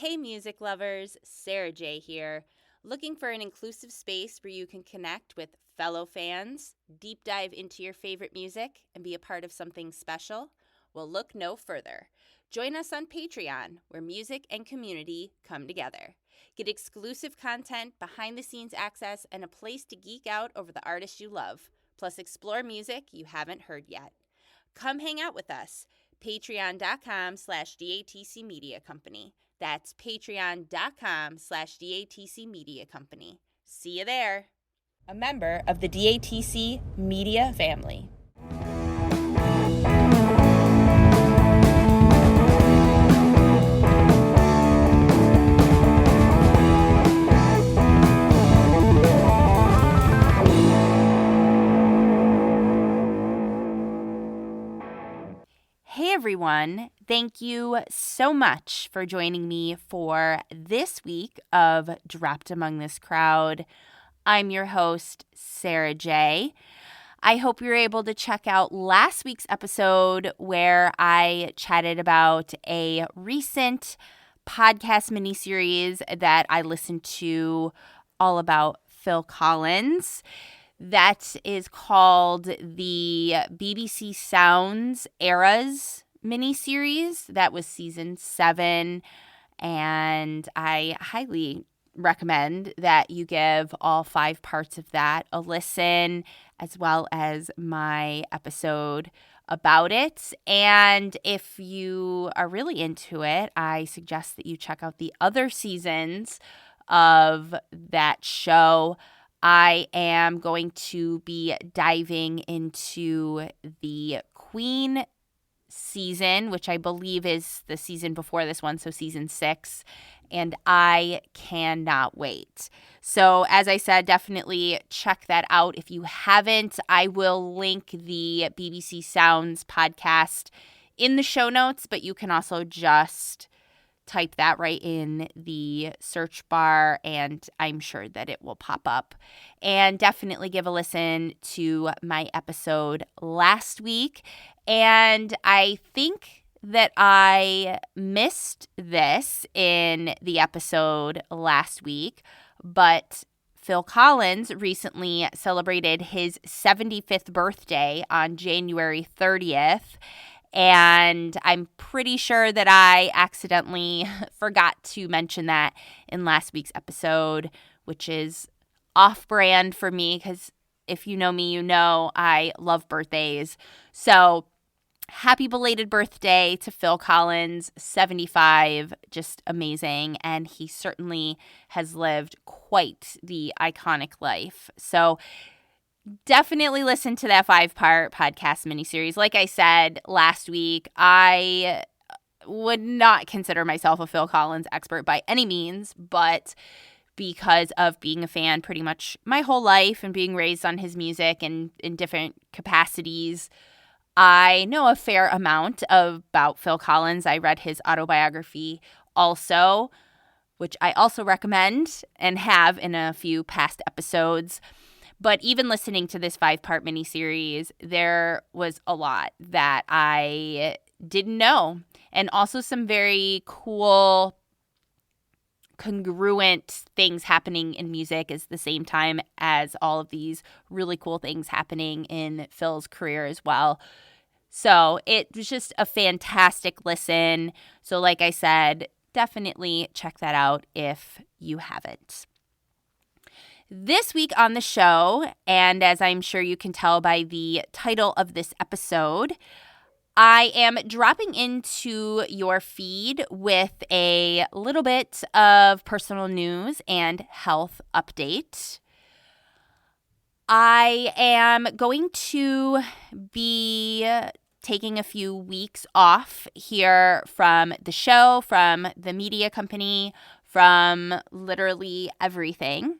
Hey music lovers, Sara J here. Looking for an inclusive space where you can connect with fellow fans, deep dive into your favorite music, and be a part of something special? Well, look no further. Join us on Patreon, where music and community come together. Get exclusive content, behind-the-scenes access, and a place to geek out over the artists you love. Plus, explore music you haven't heard yet. Come hang out with us. Patreon.com/DATC Media Company. That's patreon.com/DATC Media Company. See you there. A member of the DATC Media family. Hey everyone, thank you so much for joining me for this week of Dropped Among This Crowd. I'm your host, Sara J. I hope you're able to check out last week's episode where I chatted about a recent podcast miniseries that I listened to all about Phil Collins. That is called the BBC Sounds Eras miniseries. That was season 7, and I highly recommend that you give all 5 parts of that a listen, as well as my episode about it. And if you are really into it, I suggest that you check out the other seasons of that show. I am going to be diving into the Queen season, which I believe is the season before this one, so season 6, and I cannot wait. So as I said, definitely check that out. If you haven't, I will link the BBC Sounds podcast in the show notes, but you can also just type that right in the search bar, and I'm sure that it will pop up. And definitely give a listen to my episode last week. And I think that I missed this in the episode last week, but Phil Collins recently celebrated his 75th birthday on January 30th. And I'm pretty sure that I accidentally forgot to mention that in last week's episode, which is off-brand for me because if you know me, you know I love birthdays. So happy belated birthday to Phil Collins, 75, just amazing. And he certainly has lived quite the iconic life. So definitely listen to that 5-part podcast miniseries. Like I said last week, I would not consider myself a Phil Collins expert by any means, but because of being a fan pretty much my whole life and being raised on his music and in different capacities, I know a fair amount about Phil Collins. I read his autobiography also, which I also recommend and have in a few past episodes. But even listening to this 5-part miniseries, there was a lot that I didn't know. And also some very cool, congruent things happening in music at the same time as all of these really cool things happening in Phil's career as well. So it was just a fantastic listen. So like I said, definitely check that out if you haven't. This week on the show, and as I'm sure you can tell by the title of this episode, I am dropping into your feed with a little bit of personal news and health update. I am going to be taking a few weeks off here from the show, from the media company, from literally everything.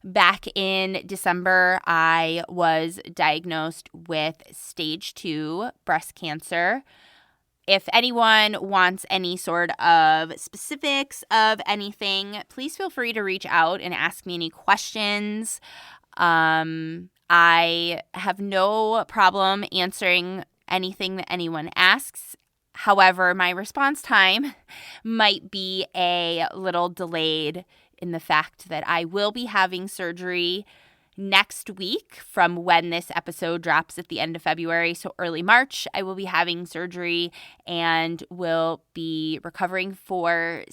Back in December, I was diagnosed with stage 2 breast cancer. If anyone wants any sort of specifics of anything, please feel free to reach out and ask me any questions. I have no problem answering anything that anyone asks. However, my response time might be a little delayed in the fact that I will be having surgery next week from when this episode drops at the end of February. So early March, I will be having surgery and will be recovering for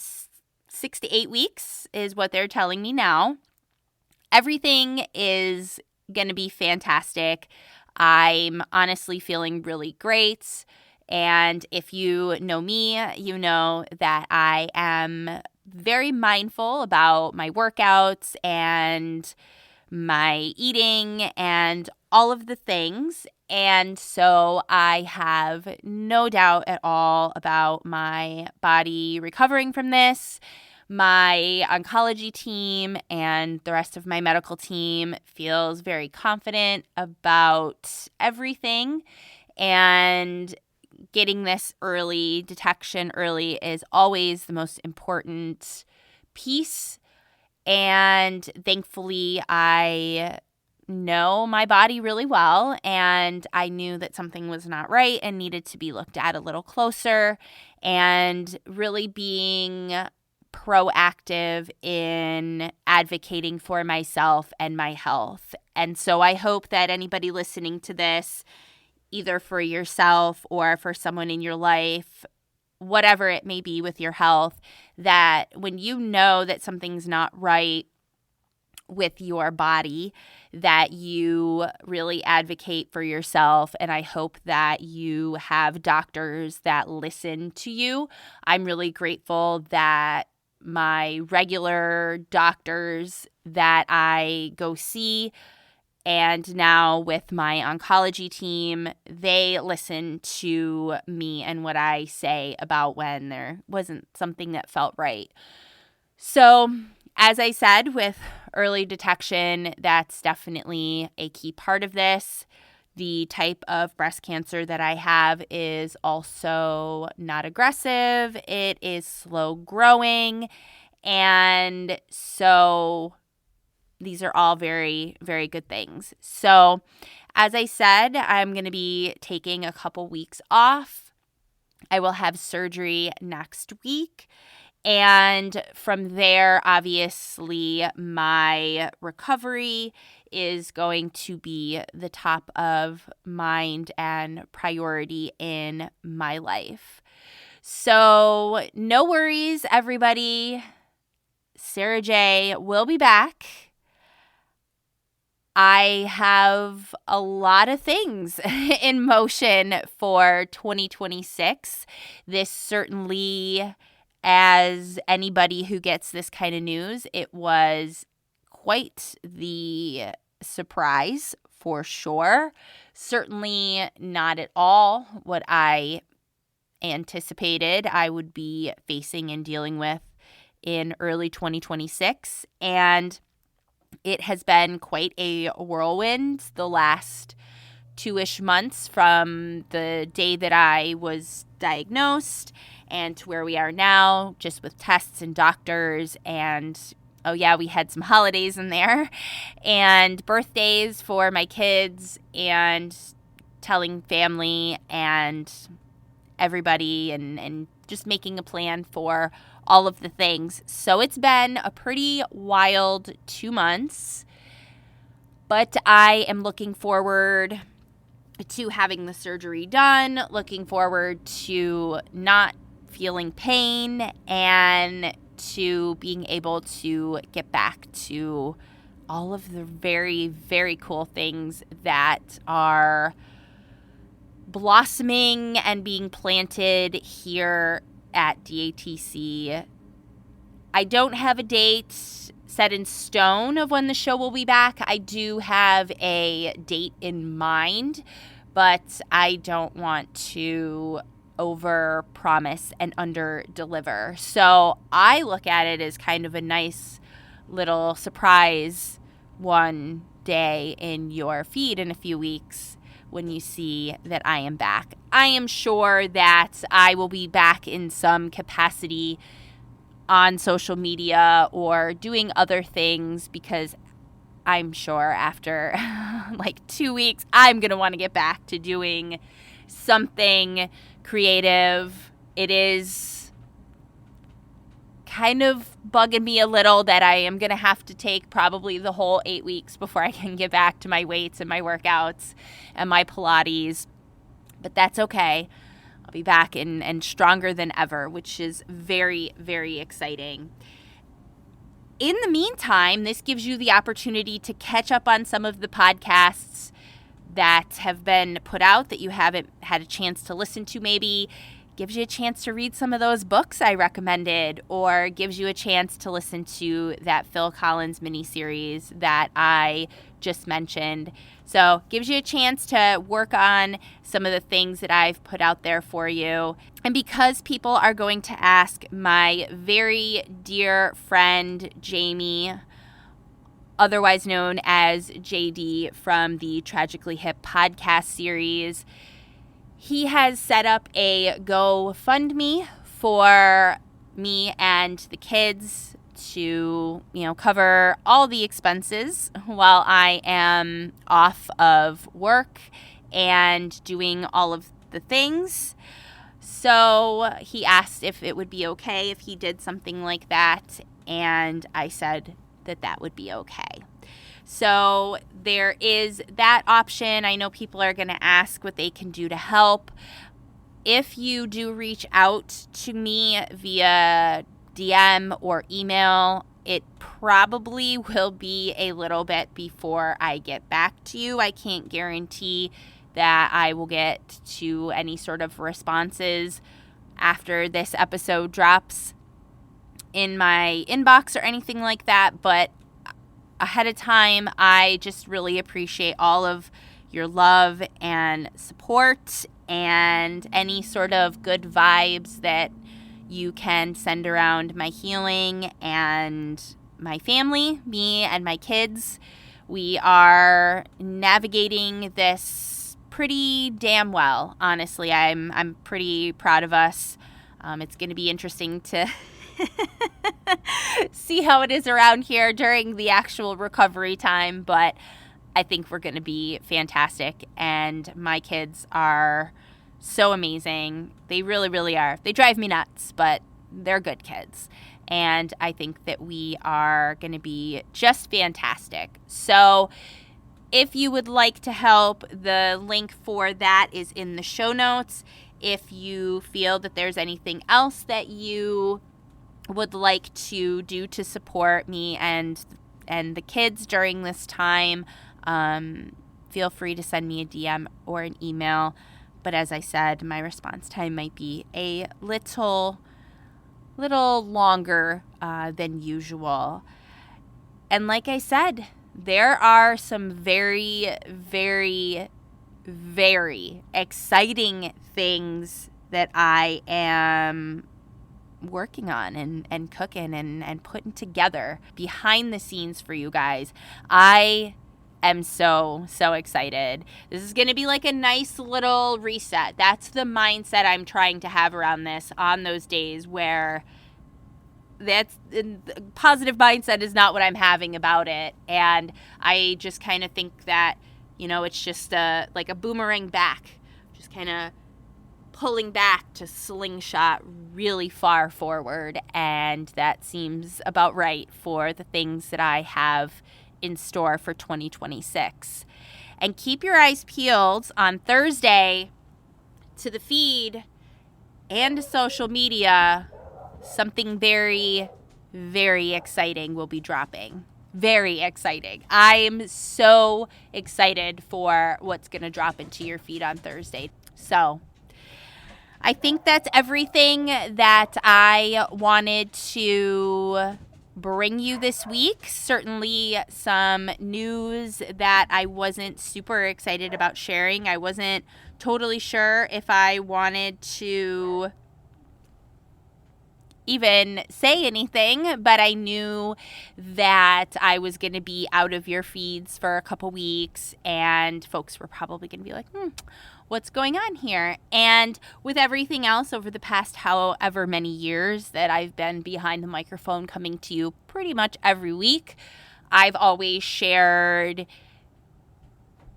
6 to 8 weeks is what they're telling me now. Everything is going to be fantastic. I'm honestly feeling really great. And if you know me, you know that I am very mindful about my workouts and my eating and all of the things. And so I have no doubt at all about my body recovering from this. My oncology team and the rest of my medical team feels very confident about everything. And getting this early detection early is always the most important piece. And thankfully, I know my body really well, and I knew that something was not right and needed to be looked at a little closer, and really being proactive in advocating for myself and my health. And so I hope that anybody listening to this, either for yourself or for someone in your life, whatever it may be with your health, that when you know that something's not right with your body, that you really advocate for yourself. And I hope that you have doctors that listen to you. I'm really grateful that my regular doctors that I go see, and now with my oncology team, they listen to me and what I say about when there wasn't something that felt right. So, as I said, with early detection, that's definitely a key part of this. The type of breast cancer that I have is also not aggressive. It is slow growing. And so these are all very, very good things. So, as I said, I'm going to be taking a couple weeks off. I will have surgery next week. And from there, obviously, my recovery is going to be the top of mind and priority in my life. So, no worries, everybody. Sara J will be back. I have a lot of things in motion for 2026. This certainly, as anybody who gets this kind of news, it was quite the surprise for sure. Certainly not at all what I anticipated I would be facing and dealing with in early 2026. And it has been quite a whirlwind the last 2-ish months from the day that I was diagnosed and to where we are now, just with tests and doctors. And oh yeah, we had some holidays in there and birthdays for my kids and telling family and everybody and just making a plan for all of the things. So it's been a pretty wild 2 months, but I am looking forward to having the surgery done, looking forward to not feeling pain and to being able to get back to all of the very, very cool things that are blossoming and being planted here at DATC. I don't have a date set in stone of when the show will be back. I do have a date in mind, but I don't want to over promise and under deliver. So I look at it as kind of a nice little surprise one day in your feed in a few weeks when you see that I am back. I am sure that I will be back in some capacity on social media or doing other things, because I'm sure after like 2 weeks, I'm going to want to get back to doing something creative. It is kind of bugging me a little that I am going to have to take probably the whole 8 weeks before I can get back to my weights and my workouts and my Pilates. But that's okay. I'll be back and stronger than ever, which is very, very exciting. In the meantime, this gives you the opportunity to catch up on some of the podcasts that have been put out that you haven't had a chance to listen to maybe. Gives you a chance to read some of those books I recommended, or gives you a chance to listen to that Phil Collins miniseries that I just mentioned. So gives you a chance to work on some of the things that I've put out there for you. And because people are going to ask my very dear friend Jamie, otherwise known as JD from the Tragically Hip podcast series, he has set up a GoFundMe for me and the kids to, cover all the expenses while I am off of work and doing all of the things. So he asked if it would be okay if he did something like that, and I said that would be okay. So there is that option. I know people are going to ask what they can do to help. If you do reach out to me via DM or email, it probably will be a little bit before I get back to you. I can't guarantee that I will get to any sort of responses after this episode drops in my inbox or anything like that, but ahead of time, I just really appreciate all of your love and support and any sort of good vibes that you can send around my healing and my family, me and my kids. We are navigating this pretty damn well, honestly. I'm pretty proud of us. It's going to be interesting to see how it is around here during the actual recovery time, but I think we're going to be fantastic, and my kids are so amazing. They really, really are. They drive me nuts, but they're good kids, and I think that we are going to be just fantastic. So if you would like to help, the link for that is in the show notes. If you feel that there's anything else that you would like to do to support me and the kids during this time, feel free to send me a DM or an email. But as I said, my response time might be a little longer than usual. And like I said, there are some very, very, very exciting things that I am working on and cooking and putting together behind the scenes for you guys. I am so excited. This is going to be like a nice little reset. That's the mindset I'm trying to have around this on those days where positive mindset is not what I'm having about it. And I just kind of think that, it's just like a boomerang back, just kind of pulling back to slingshot really far forward, and that seems about right for the things that I have in store for 2026. And keep your eyes peeled on Thursday to the feed and to social media. Something very, very exciting will be dropping. Very exciting. I'm so excited for what's going to drop into your feed on Thursday. So I think that's everything that I wanted to bring you this week. Certainly some news that I wasn't super excited about sharing. I wasn't totally sure if I wanted to even say anything, but I knew that I was going to be out of your feeds for a couple weeks, and folks were probably going to be like, what's going on here? And with everything else over the past however many years that I've been behind the microphone coming to you pretty much every week, I've always shared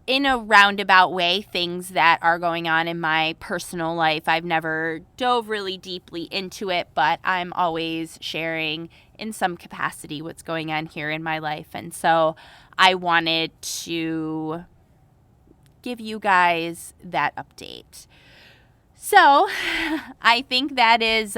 in a roundabout way, things that are going on in my personal life. I've never dove really deeply into it, but I'm always sharing in some capacity what's going on here in my life. And so I wanted to give you guys that update. So I think that is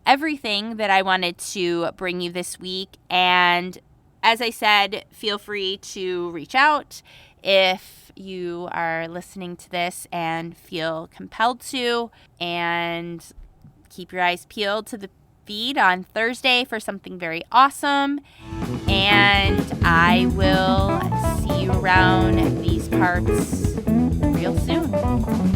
everything that I wanted to bring you this week. And as I said, feel free to reach out if you are listening to this and feel compelled to. And keep your eyes peeled to the feed on Thursday for something very awesome. And I will see you around these parts real soon.